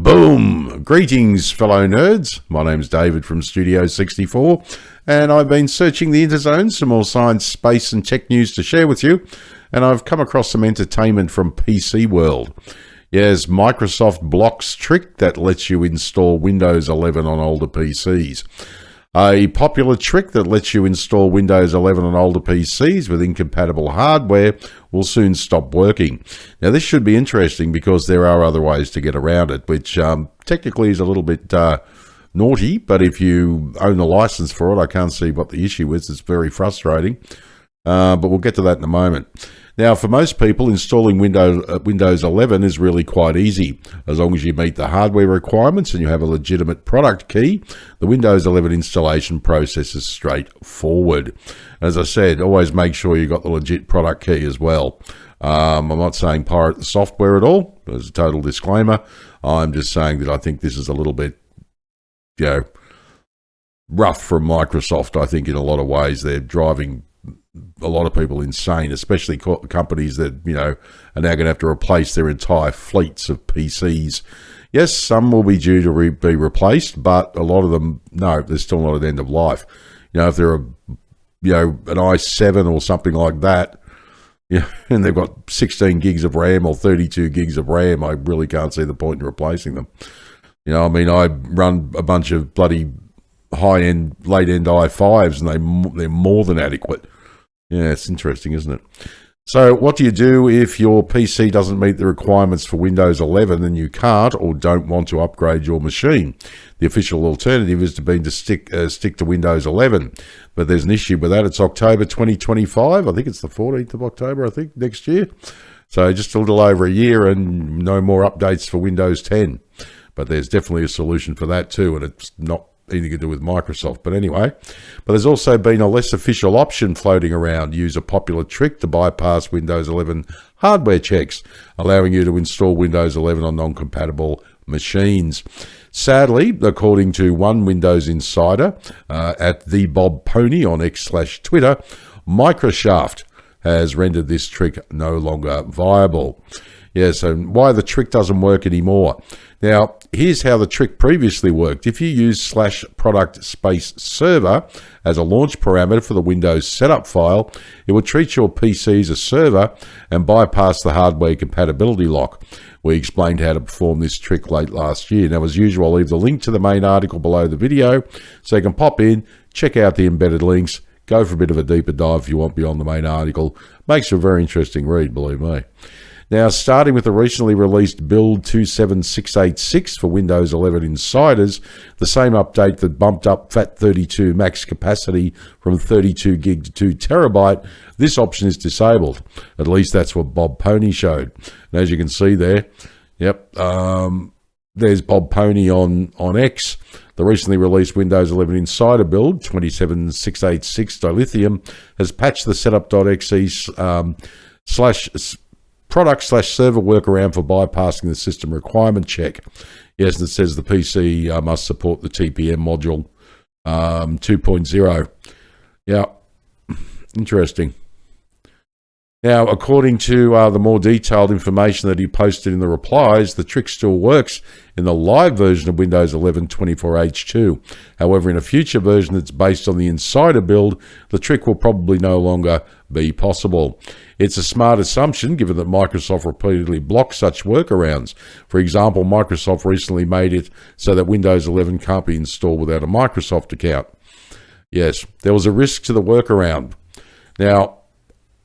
Boom! Greetings, fellow nerds. My name's David from Studio 64, and I've been searching the Interzone, some more science, space, and tech news to share with you, and I've come across some entertainment from PC World. Yes, Microsoft blocks trick that lets you install Windows 11 on older PCs. A popular trick that lets you install Windows 11 on older PCs with incompatible hardware will soon stop working. Now, this should be interesting because there are other ways to get around it, which technically is a little bit naughty, but if you own the license for it, I can't see what the issue is. It's very frustrating, but we'll get to that in a moment. Now, for most people, installing Windows 11 is really quite easy. As long as you meet the hardware requirements and you have a legitimate product key, the Windows 11 installation process is straightforward. As I said, always make sure you got the legit product key as well. I'm not saying pirate the software at all. There's a total disclaimer. I'm just saying that I think this is a little bit, rough from Microsoft. I think in a lot of ways they're driving a lot of people insane, especially companies that, are now going to have to replace their entire fleets of PCs. Yes, some will be due to be replaced, but a lot of them, no, they're still not at end of life. If they're an i7 or something like that, and they've got 16 gigs of RAM or 32 gigs of RAM, I really can't see the point in replacing them. I run a bunch of bloody high-end, late-end i5s, and they're more than adequate. Yeah, it's interesting, isn't it? So what do you do if your PC doesn't meet the requirements for Windows 11 and you can't or don't want to upgrade your machine? The official alternative is to stick to Windows 11, but there's an issue with that. It's October 2025. I think it's the 14th of October, next year. So just a little over a year and no more updates for Windows 10. But there's definitely a solution for that too, and it's not anything to do with Microsoft. But anyway, there's also been a less official option floating around. Use a popular trick to bypass Windows 11 hardware checks, allowing you to install Windows 11 on non-compatible machines. Sadly, according to one Windows insider at the Bob Pony on X/Twitter, Microsoft has rendered this trick no longer viable. Yes, and why the trick doesn't work anymore. Now, here's how the trick previously worked. If you use /product_server as a launch parameter for the Windows setup file, it would treat your PC as a server and bypass the hardware compatibility lock. We explained how to perform this trick late last year. Now, as usual, I'll leave the link to the main article below the video so you can pop in, check out the embedded links, go for a bit of a deeper dive if you want beyond the main article. Makes for a very interesting read, believe me. Now, starting with the recently released build 27686 for Windows 11 insiders, the same update that bumped up FAT32 max capacity from 32 gig to 2 terabyte, this option is disabled. At least that's what Bob Pony showed. And as you can see there, there's Bob Pony on X. The recently released Windows 11 Insider build 27686 dilithium has patched the setup.exe /product/server workaround for bypassing the system requirement check. Yes, and it says the PC must support the TPM module 2.0. Yeah, interesting. Now, according to the more detailed information that he posted in the replies, the trick still works in the live version of Windows 11 24H2. However, in a future version that's based on the Insider build, the trick will probably no longer be possible. It's a smart assumption given that Microsoft repeatedly blocks such workarounds. For example, Microsoft recently made it so that Windows 11 can't be installed without a Microsoft account. Yes, there was a risk to the workaround. Now,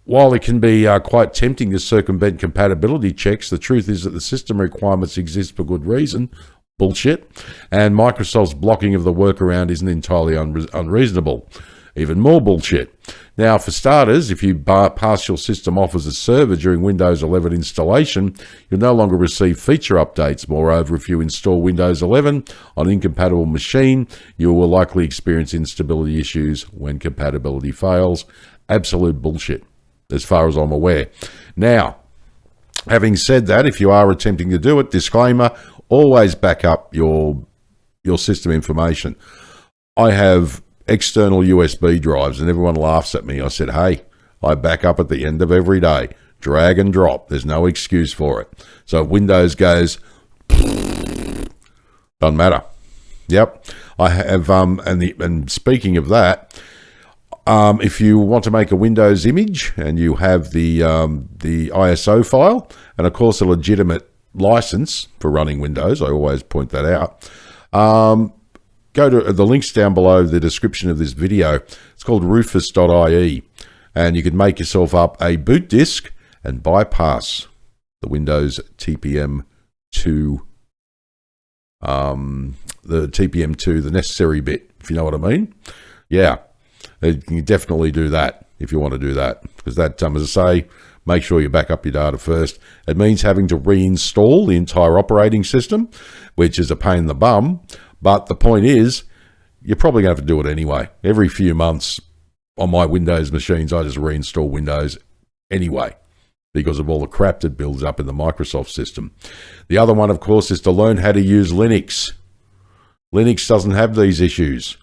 while it can be quite tempting to circumvent compatibility checks, the truth is that the system requirements exist for good reason. Bullshit. And Microsoft's blocking of the workaround isn't entirely unreasonable. Even more bullshit. Now, for starters, if you pass your system off as a server during Windows 11 installation, you'll no longer receive feature updates. Moreover, if you install Windows 11 on an incompatible machine, you will likely experience instability issues when compatibility fails. Absolute bullshit, as far as I'm aware. Now, having said that, if you are attempting to do it, disclaimer, always back up your system information. I have external USB drives and everyone laughs at me. I said, hey, I back up at the end of every day. Drag and drop. There's no excuse for it. So if Windows goes Doesn't matter. Yep, I have. And speaking of that, if you want to make a Windows image and you have the ISO file and of course a legitimate license for running Windows, I always point that out. Go to the links down below the description of this video. It's called rufus.ie, and you can make yourself up a boot disk and bypass the Windows TPM2. The TPM2, the necessary bit, if you know what I mean. Yeah, you can definitely do that if you want to do that, because that, as I say, make sure you back up your data first. It means having to reinstall the entire operating system, which is a pain in the bum, but the point is, you're probably going to have to do it anyway. Every few months on my Windows machines, I just reinstall Windows anyway, because of all the crap that builds up in the Microsoft system. The other one, of course, is to learn how to use Linux. Linux doesn't have these issues.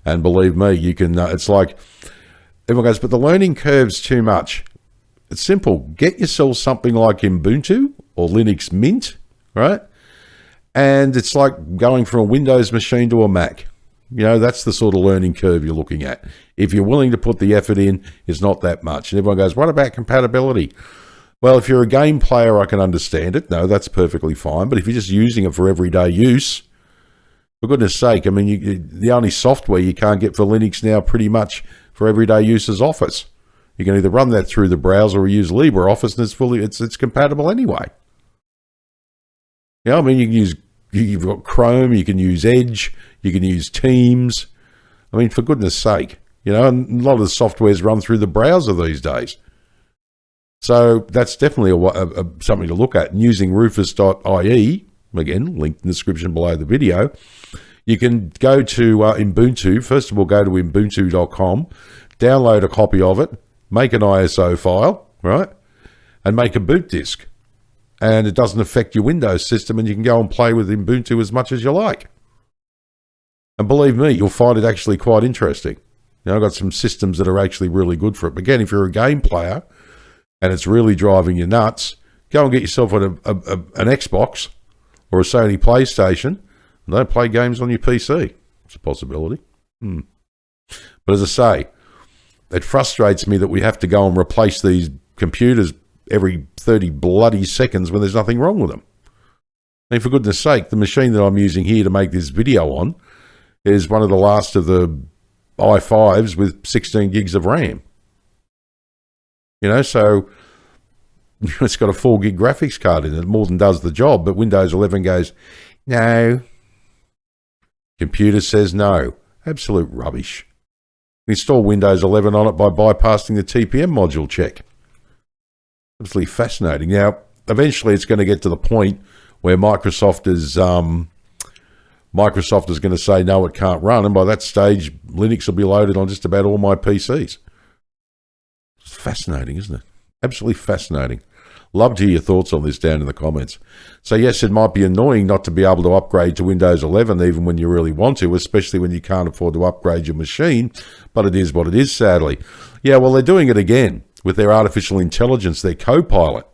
And believe me, you can, it's like, everyone goes, but the learning curve's too much. It's simple. Get yourself something like Ubuntu or Linux Mint, right? And it's like going from a Windows machine to a Mac. You know, that's the sort of learning curve you're looking at. If you're willing to put the effort in, it's not that much. And everyone goes, what about compatibility? Well, if you're a game player, I can understand it. No, that's perfectly fine. But if you're just using it for everyday use, for goodness sake, I mean, the only software you can't get for Linux now pretty much for everyday use is Office. You can either run that through the browser or use LibreOffice, and it's compatible anyway. You know, I mean, you've got Chrome, you can use Edge, you can use Teams. I mean, for goodness sake, you know, and a lot of the softwares run through the browser these days. So that's definitely something to look at. And using rufus.ie, again, linked in the description below the video, you can go to Ubuntu. First of all, go to ubuntu.com, download a copy of it, make an ISO file, right, and make a boot disk. And it doesn't affect your Windows system, and you can go and play with Ubuntu as much as you like. And believe me, you'll find it actually quite interesting. You know, I've got some systems that are actually really good for it. But again, if you're a game player and it's really driving you nuts, go and get yourself an Xbox or a Sony PlayStation, and don't play games on your PC. It's a possibility. But as I say, it frustrates me that we have to go and replace these computers every 30 bloody seconds when there's nothing wrong with them. I mean, for goodness sake, the machine that I'm using here to make this video on is one of the last of the i5s with 16 gigs of RAM. You know, so it's got a 4 gig graphics card in it, more than does the job, but Windows 11 goes, no. Computer says no. Absolute rubbish. Install Windows 11 on it by bypassing the TPM module check. Absolutely fascinating. Now, eventually it's going to get to the point where Microsoft is going to say, no, it can't run. And by that stage, Linux will be loaded on just about all my PCs. It's fascinating, isn't it? Absolutely fascinating. Love to hear your thoughts on this down in the comments. So yes, it might be annoying not to be able to upgrade to Windows 11 even when you really want to, especially when you can't afford to upgrade your machine, but it is what it is, sadly. Yeah, well, they're doing it again with their artificial intelligence, their Copilot.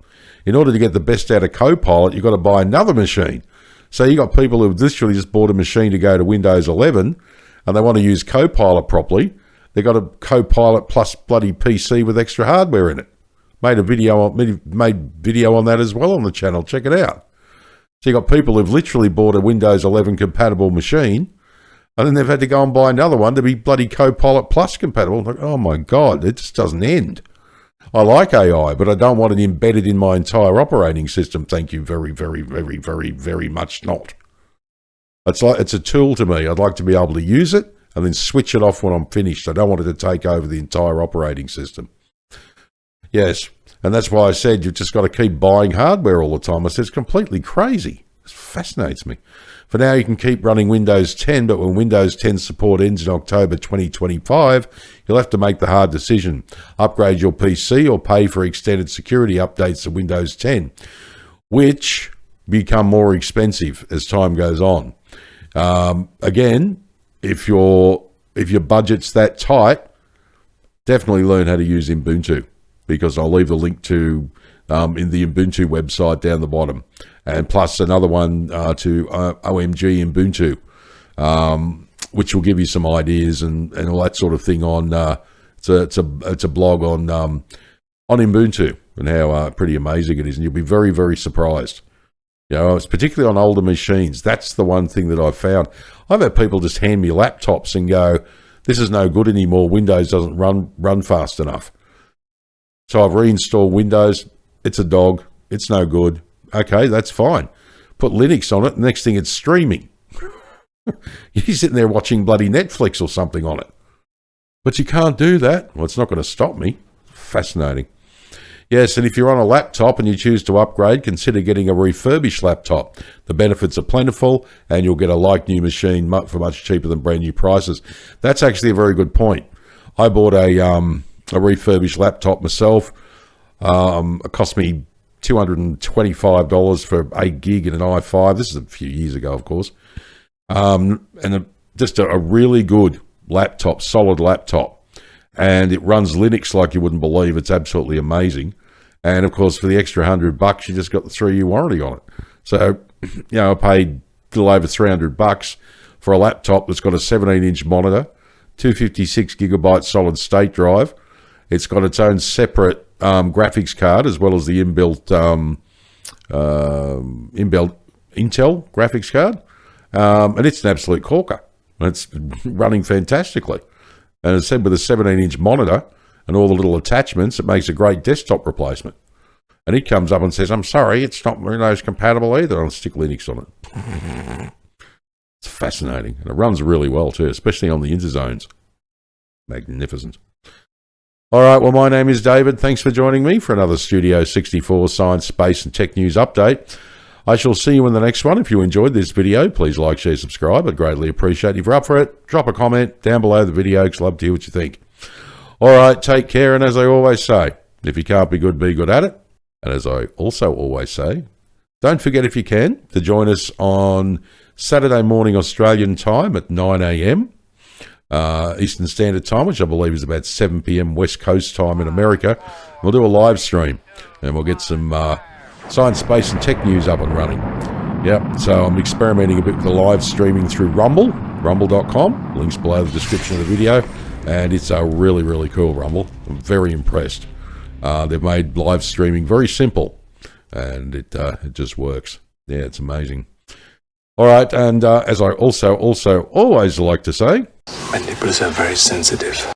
In order to get the best out of Copilot, you've got to buy another machine. So you've got people who've literally just bought a machine to go to Windows 11 and they want to use Copilot properly. They've got a Copilot plus bloody PC with extra hardware in it. Made video on that as well on the channel. Check it out. So you've got people who've literally bought a Windows 11 compatible machine and then they've had to go and buy another one to be bloody Copilot Plus compatible. Like, oh my God, it just doesn't end. I like AI, but I don't want it embedded in my entire operating system. Thank you very, very, very, very, very much not. It's a tool to me. I'd like to be able to use it and then switch it off when I'm finished. I don't want it to take over the entire operating system. Yes, and that's why I said you've just got to keep buying hardware all the time. I said it's completely crazy. It fascinates me. For now, you can keep running Windows 10, but when Windows 10 support ends in October 2025, you'll have to make the hard decision. Upgrade your PC or pay for extended security updates to Windows 10, which become more expensive as time goes on. Again, if your budget's that tight, definitely learn how to use Ubuntu, because I'll leave the link to in the Ubuntu website down the bottom. and plus another one to OMG Ubuntu, which will give you some ideas and all that sort of thing on. It's a blog on Ubuntu and how pretty amazing it is, and you'll be very, very surprised. You know, it's particularly on older machines. That's the one thing that I've found. I've had people just hand me laptops and go, "This is no good anymore. Windows doesn't run fast enough." So I've reinstalled Windows. It's a dog. It's no good. Okay, that's fine. Put Linux on it. Next thing, it's streaming. You're sitting there watching bloody Netflix or something on it. But you can't do that. Well, it's not going to stop me. Fascinating. Yes, and if you're on a laptop and you choose to upgrade, consider getting a refurbished laptop. The benefits are plentiful, and you'll get a like-new machine for much cheaper than brand-new prices. That's actually a very good point. I bought a refurbished laptop myself. It cost me $225 for 8 gig and an i5. This is a few years ago, of course. Just a really good laptop, solid laptop. And it runs Linux like you wouldn't believe. It's absolutely amazing. And of course, for the extra $100, you just got the 3-year warranty on it. So, you know, I paid a little over $300 for a laptop that's got a 17-inch monitor, 256 gigabyte solid state drive. It's got its own separate graphics card as well as the inbuilt Intel graphics card, and it's an absolute corker. It's running fantastically. And as I said, with a 17-inch monitor and all the little attachments, it makes a great desktop replacement. And it comes up and says, "I'm sorry, it's not Windows compatible either. I'll stick Linux on it." It's fascinating. And it runs really well too, especially on the interzones. Magnificent. All right, well, my name is David. Thanks for joining me for another Studio 64 Science, Space and Tech News update. I shall see you in the next one. If you enjoyed this video, please like, share, subscribe. I'd greatly appreciate it. If you're up for it, drop a comment down below the video because I'd love to hear what you think. All right, take care. And as I always say, if you can't be good at it. And as I also always say, don't forget, if you can, to join us on Saturday morning Australian time at 9 a.m. Eastern Standard Time, which I believe is about 7 p.m. West Coast time in America. We'll do a live stream and we'll get some science, space and tech news up and running. Yep, so I'm experimenting a bit with the live streaming through rumble.com. Links below the description of the video. And it's a really, really cool Rumble. I'm very impressed. They've made live streaming very simple, and it just works. Yeah, it's amazing. All right, and as I also always like to say, my nipples are very sensitive.